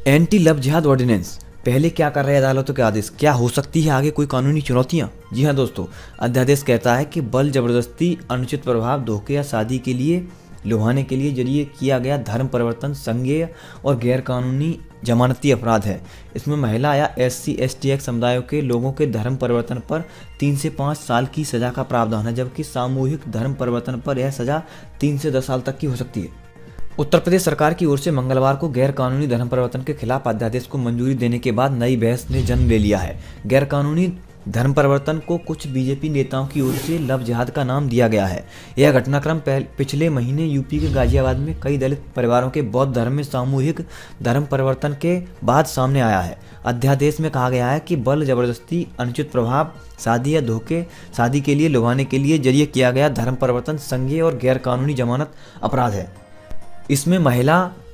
Anti love जिहाद ordinance पहले क्या कर रहे हैं अदालतों के आदेश, क्या हो सकती है आगे कोई कानूनी चुनौतियां? जी हाँ दोस्तों, अध्यादेश कहता है कि बल, जबरदस्ती, अनुचित प्रभाव, धोखे या शादी के लिए लुभाने के लिए जरिए किया गया धर्म परिवर्तन संज्ञेय और गैर कानूनी जमानती अपराध है। इसमें महिला या SC/ST एक्ट समुदायों के लोगों के धर्म परिवर्तन पर 3 से 5 साल की सजा का प्रावधान है, जबकि सामूहिक धर्म परिवर्तन पर यह सजा 3 से 10 साल तक की हो सकती है। उत्तर प्रदेश सरकार की ओर से मंगलवार को गैर कानूनी धर्म परिवर्तन के खिलाफ अध्यादेश को मंजूरी देने के बाद नई बहस ने जन्म ले लिया है। गैर कानूनी धर्म परिवर्तन को कुछ बीजेपी नेताओं की ओर से लव जिहाद का नाम दिया गया है। यह घटनाक्रम पिछले महीने यूपी के गाजियाबाद में कई दलित परिवारों के बौद्ध धर्म में सामूहिक धर्म परिवर्तन के बाद सामने आया है। अध्यादेश में कहा गया है कि बल, जबरदस्ती, अनुचित प्रभाव, शादी या धोखे शादी के लिए लुभाने के लिए जरिए किया गया धर्म परिवर्तन संज्ञेय और गैर कानूनी जमानत अपराध है। इसमें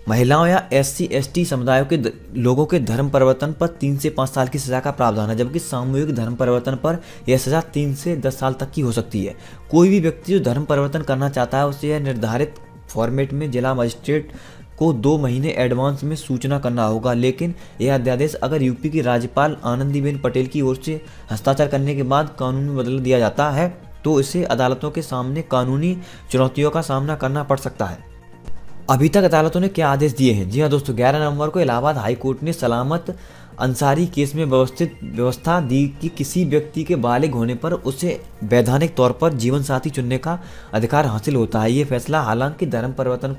महिलाओं या SC/ST समुदायों के लोगों के धर्म परिवर्तन पर 3 से 5 साल की सजा का प्रावधान है, जबकि सामूहिक धर्म परिवर्तन पर यह सजा 3 से 10 साल तक की हो सकती है। कोई भी व्यक्ति जो धर्म परिवर्तन करना चाहता है उसे यह निर्धारित फॉर्मेट में जिला मजिस्ट्रेट को 2 महीने एडवांस में सूचना करना होगा। लेकिन यह अध्यादेश अगर यूपी की राज्यपाल आनंदीबेन पटेल की ओर से हस्ताक्षर करने के बाद कानून में बदल दिया जाता है तो इसे अदालतों के सामने कानूनी चुनौतियों का सामना करना पड़ सकता है। अभी तक अदालतों ने क्या आदेश दिए हैं? जी हाँ दोस्तों, 11 नवंबर को इलाहाबाद हाई कोर्ट ने सलामत अंसारी केस में व्यवस्था दी कि किसी व्यक्ति के बालिग होने पर उसे वैधानिक तौर पर जीवन साथी चुनने का अधिकार हासिल होता है। ये फैसला हालांकि धर्म परिवर्तन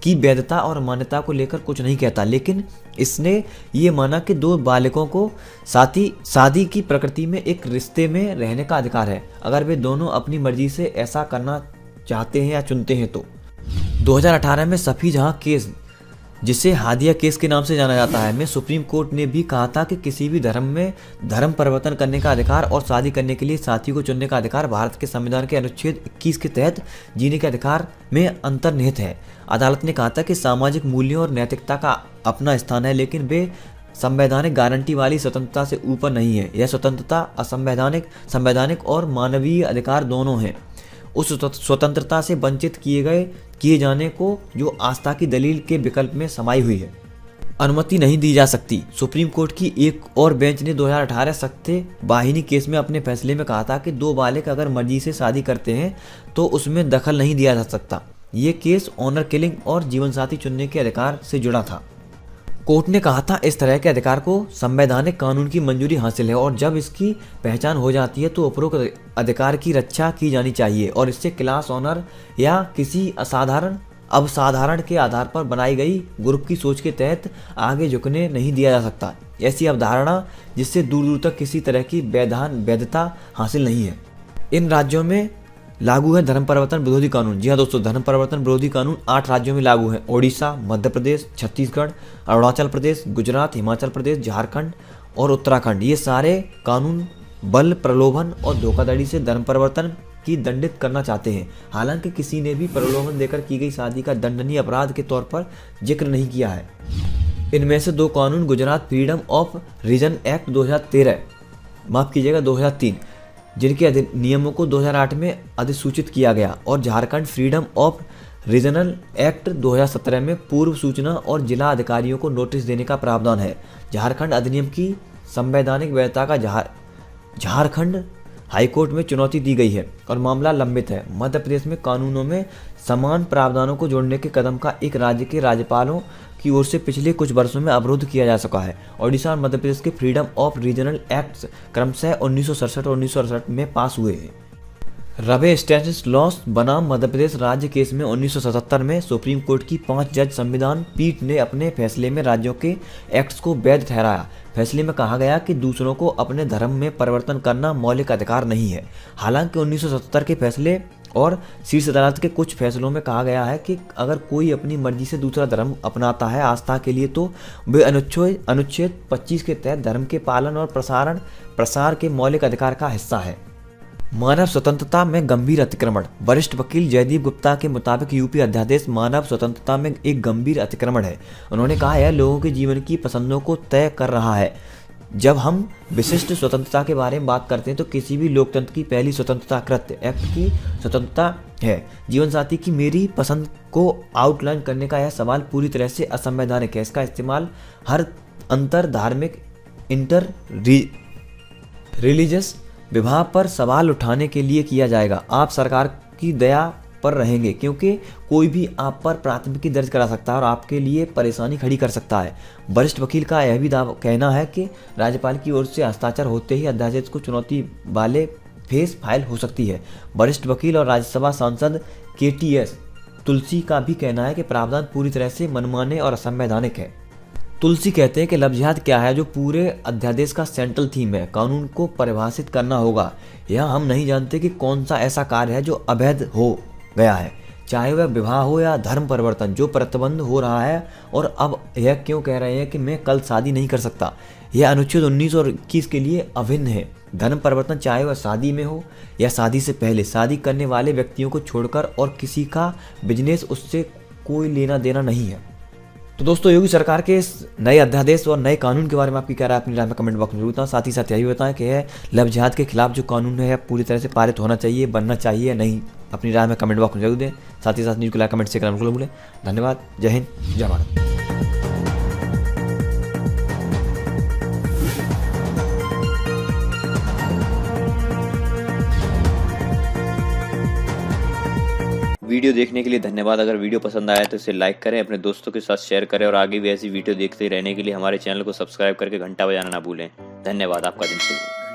की वैधता और मान्यता को लेकर कुछ नहीं कहता, लेकिन इसने ये माना कि 2 बालिगों को शादी की प्रकृति में एक रिश्ते में रहने का अधिकार है, अगर वे दोनों अपनी मर्जी से ऐसा करना चाहते हैं या चुनते हैं तो। 2018 में सफी जहां केस, जिसे हादिया केस के नाम से जाना जाता है, में सुप्रीम कोर्ट ने भी कहा था कि किसी भी धर्म में धर्म परिवर्तन करने का अधिकार और शादी करने के लिए साथी को चुनने का अधिकार भारत के संविधान के अनुच्छेद 21 के तहत जीने के अधिकार में अंतर्निहित है। अदालत ने कहा था कि सामाजिक मूल्यों और नैतिकता का अपना स्थान है, लेकिन वे संवैधानिक गारंटी वाली स्वतंत्रता से ऊपर नहीं है। यह स्वतंत्रता संवैधानिक और मानवीय अधिकार दोनों हैं। उस स्वतंत्रता से वंचित किए जाने को जो आस्था की दलील के विकल्प में समाई हुई है, अनुमति नहीं दी जा सकती। सुप्रीम कोर्ट की एक और बेंच ने 2018 सत्य वाहिनी केस में अपने फैसले में कहा था कि 2 बालिग अगर मर्जी से शादी करते हैं तो उसमें दखल नहीं दिया जा सकता। ये केस ऑनर किलिंग और जीवनसाथी चुनने के अधिकार से जुड़ा था। कोर्ट ने कहा था इस तरह के अधिकार को संवैधानिक कानून की मंजूरी हासिल है और जब इसकी पहचान हो जाती है तो उपरोक्त अधिकार की रक्षा की जानी चाहिए और इससे क्लास ऑनर या किसी अवसाधारण के आधार पर बनाई गई ग्रुप की सोच के तहत आगे झुकने नहीं दिया जा सकता। ऐसी अवधारणा जिससे दूर दूर तक किसी तरह की वैधता हासिल नहीं है। इन राज्यों में लागू है धर्म परिवर्तन विरोधी कानून। जी हाँ दोस्तों, धर्म परिवर्तन विरोधी कानून 8 राज्यों में लागू है। ओडिशा, मध्य प्रदेश, छत्तीसगढ़, अरुणाचल प्रदेश, गुजरात, हिमाचल प्रदेश, झारखंड और उत्तराखंड। ये सारे कानून बल, प्रलोभन और धोखाधड़ी से धर्म परिवर्तन की दंडित करना चाहते हैं। हालांकि किसी ने भी प्रलोभन देकर की गई शादी का दंडनीय अपराध के तौर पर जिक्र नहीं किया है। इनमें से 2 कानून Gujarat freedom of religion act 2003, जिनके नियमों को 2008 में अधिसूचित किया गया, और Jharkhand freedom of regional act 2017 में पूर्व सूचना और जिला अधिकारियों को नोटिस देने का प्रावधान है। झारखंड अधिनियम की संवैधानिक वैधता का झारखंड हाईकोर्ट में चुनौती दी गई है और मामला लंबित है। मध्य प्रदेश में कानूनों में समान प्रावधानों को जोड़ने के कदम का एक राज्य के राज्यपालों की ओर से पिछले कुछ वर्षों में अवरोध किया जा सका है। ओडिशा और मध्य प्रदेश के फ्रीडम ऑफ रीजनल एक्ट्स क्रमशः 1967 और 1968 में पास हुए हैं। रवे स्टेटस लॉस बनाम मध्य प्रदेश राज्य केस में 1977 में सुप्रीम कोर्ट की 5 जज संविधान पीठ ने अपने फैसले में राज्यों के एक्ट्स को वैध ठहराया। फैसले में कहा गया कि दूसरों को अपने धर्म में परिवर्तन करना मौलिक अधिकार नहीं है। हालांकि 1977 के फैसले और शीर्ष अदालत के कुछ फैसलों में कहा गया है कि अगर कोई अपनी मर्जी से दूसरा धर्म अपनाता है आस्था के लिए तो वे अनुच्छेद 25 के तहत धर्म के पालन और प्रसार के मौलिक अधिकार का हिस्सा है। मानव स्वतंत्रता में गंभीर अतिक्रमण। वरिष्ठ वकील जयदीप गुप्ता के मुताबिक यूपी अध्यादेश मानव स्वतंत्रता में एक गंभीर अतिक्रमण है। उन्होंने कहा यह लोगों के जीवन की पसंदों को तय कर रहा है। जब हम विशिष्ट स्वतंत्रता के बारे में बात करते हैं तो किसी भी लोकतंत्र की पहली स्वतंत्रता कृत्य एक्ट की स्वतंत्रता है। जीवन साथी की मेरी पसंद को आउटलाइन करने का यह सवाल पूरी तरह से असंवैधानिक है। इसका इस्तेमाल हर अंतर धार्मिक इंटर रिलीजियस विवाह पर सवाल उठाने के लिए किया जाएगा। आप सरकार की दया पर रहेंगे क्योंकि कोई भी आप पर प्राथमिकी दर्ज करा सकता है और आपके लिए परेशानी खड़ी कर सकता है। वरिष्ठ वकील का यह भी कहना है कि राज्यपाल की ओर से हस्ताक्षर होते ही अध्यादेश को चुनौती वाले फेस फाइल हो सकती है। वरिष्ठ वकील और राज्यसभा सांसद KTS तुलसी का भी कहना है कि प्रावधान पूरी तरह से मनमाने और असंवैधानिक है। तुलसी कहते हैं कि लव जिहाद क्या है, जो पूरे अध्यादेश का सेंट्रल थीम है। कानून को परिभाषित करना होगा। यह हम नहीं जानते कि कौन सा ऐसा कार्य है जो अवैध हो गया है, चाहे वह विवाह हो या धर्म परिवर्तन जो प्रतिबंध हो रहा है। और अब यह क्यों कह रहे हैं कि मैं कल शादी नहीं कर सकता। यह अनुच्छेद 19 और 21 के लिए अभिन्न है। धर्म परिवर्तन चाहे वह शादी में हो या शादी से पहले, शादी करने वाले व्यक्तियों को छोड़कर और किसी का बिजनेस उससे कोई लेना देना नहीं है। तो दोस्तों, योगी सरकार के इस नए अध्यादेश और नए कानून के बारे में आपकी क्या राय, अपनी राय में कमेंट बॉक्स में जरूर बताएं। साथ ही साथ यही बताएं कि यह लव जिहाद के खिलाफ जो कानून है पूरी तरह से पारित होना चाहिए, बनना चाहिए या नहीं, अपनी राय में कमेंट बॉक्स में जरूर दें। साथ ही साथ न्यूज़ को लाइक कमेंट शेयर करना बिल्कुल भूलें। धन्यवाद। जय हिंद, जय भारत। वीडियो देखने के लिए धन्यवाद। अगर वीडियो पसंद आया तो इसे लाइक करें, अपने दोस्तों के साथ शेयर करें और आगे भी ऐसी वीडियो देखते रहने के लिए हमारे चैनल को सब्सक्राइब करके घंटा बजाना ना भूलें। धन्यवाद। आपका दिन शुभ हो।